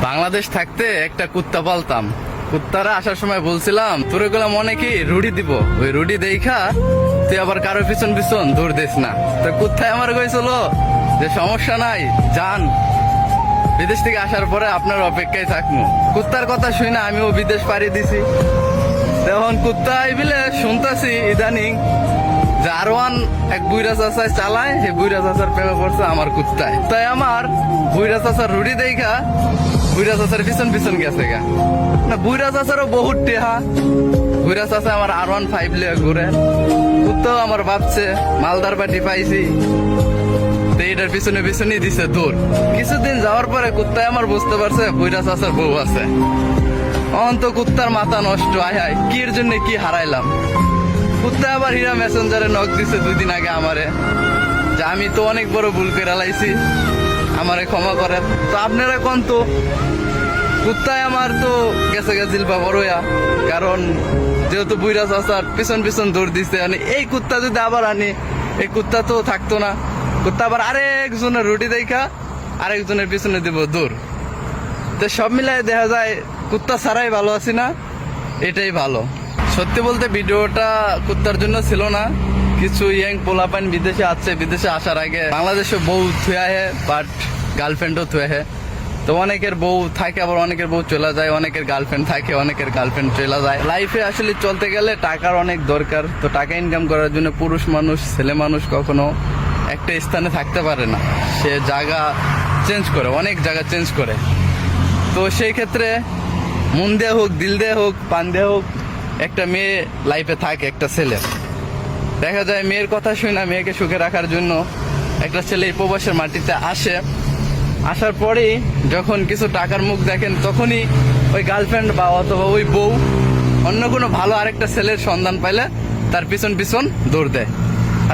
বাংলাদেশ থাকতে একটা কুত্তা পালতাম। কুত্তারা আসার সময় বলছিলাম তোরে গুলা মনে কি রুডি দিব, ওই রুডি দেখা তুই আবার কারো পিছন পিছন দৌড় দিস না। তো কুত্তায় আমার কইছিল যে সমস্যা নাই, যান, বিদেশ থেকে আসার পরে আপনার অপেক্ষায় থাকবো। কুত্তার কথা শুই না আমিও বিদেশ পাড়ি দিছি। তখন কুত্তা আইবিলে শুনতাছি ইদানিং যে আর1 এক বুইরা চাচায় চালায়, সেই বুইরা চাচার প্রেমে পড়ছে আমার কুত্তায়। তাই আমার বুইরা চাচার রুডি দেখা বুইরা চাচার পিছন পিছন গেছে গা। না বুইরা চাচারও বহুত টেহা, বুইরা চাচা আমার R15 লিয়ে ঘুরে। কুত্তাও আমার ভাবছে মালদার পাটি পাইছি, এটার পিছনে পিছনে দিছে দৌড়। কিছুদিন যাওয়ার পরে কুত্তায় আমার বুঝতে পারছে বুইরা চাচার বউ আছে। অন্ত কুত্তার মাথা নষ্ট, আয় হায় কির জন্য কি হারাইলাম। কুত্তা আবার হীরা মেসেঞ্জারে নক দিছে 2 দিন আগে আমারে, যে আমি তো অনেক বড় ভুল করে লাইছি, আমারে ক্ষমা করেন। তো আপনারা কোন তো কুত্তায় আমার তো গেছে গেছিল বা বড়য়া, কারণ যেহেতু বুইরা চাচার পিছন পিছন দৌড় দিছে। মানে এই কুত্তা যদি আবার আনি, এই কুত্তা তো থাকতো না। কুত্তা আবার আরেকজনের রুটি দেখা আরেকজনের পিছনে দিব দৌড়। তো সব মিলাই দেখা যায় কুত্তা ছাড়াই ভালো আছি না, এটাই ভালো। সত্যি বলতে ভিডিওটা কুত্তার জন্য ছিল না। কিছু ইয়াং পোলাপাইন বিদেশে আছে, বিদেশে আসার আগে বাংলাদেশে বউ থুয়া হে, বাট গার্লফ্রেন্ডও থুয়া হে। তো অনেকের বউ থাকে, আবার অনেকের বউ চলে যায়, অনেকের গার্লফ্রেন্ড থাকে, অনেকের গার্লফ্রেন্ড চলে যায়। লাইফে আসলে চলতে গেলে টাকার অনেক দরকার। তো টাকা ইনকাম করার জন্য পুরুষ মানুষ, ছেলে মানুষ কখনো একটা স্থানে থাকতে পারে না, সে জায়গা চেঞ্জ করে, অনেক জায়গা চেঞ্জ করে। তো সেই ক্ষেত্রে মন দেয়া হোক, দিল দেয়া হোক, পান দেয়া হোক, একটা মেয়ে লাইফে থাকে, একটা ছেলে। দেখা যায় মেয়ের কথা শুনে না, মেয়েকে সুখে রাখার জন্য একটা ছেলে এই প্রবাসের মাটিতে আসে। আসার পরেই যখন কিছু টাকার মুখ দেখেন, তখনই ওই গার্লফ্রেন্ড বা অথবা ওই বউ অন্য কোনো ভালো আরেকটা ছেলের সন্ধান পাইলে তার পিছন পিছন দৌড় দেয়।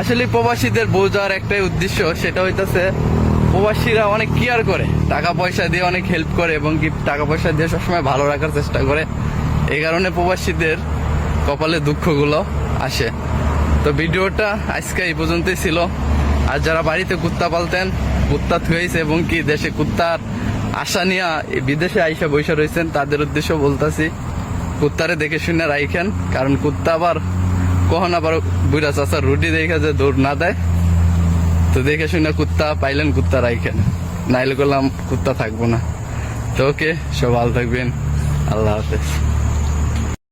আসলে প্রবাসীদের বউ যাওয়ার একটাই উদ্দেশ্য, সেটা হইতেছে প্রবাসীরা অনেক কেয়ার করে, টাকা পয়সা দিয়ে অনেক হেল্প করে, এবং কি টাকা পয়সা দিয়ে সবসময় ভালো রাখার চেষ্টা করে। এই কারণে প্রবাসীদের কপালে দুঃখগুলো আসে। তো ভিডিওটা আজকে এই পর্যন্তই ছিল। আর যারা বাড়িতে কুত্তা পালতেন, কুত্তা থুয়েছে এবং কি দেশে কুত্তার আশা নিয়ে বিদেশে আইসা বৈশা রয়েছেন, তাদের উদ্দেশ্য বলতেছি কুত্তারে দেখে শুনে রাইখেন। কারণ কুত্তা আবার কখন আবার বুড়া চাচার রুটি দেখে যে দৌড় না দেয়। তো দেখে শুনে কুত্তা পাইলেন, কুত্তা রাইখেন, নাইলে করলাম কুত্তা থাকবো না। তো ওকে, সব ভালো থাকবেন, আল্লাহ হাফেজ।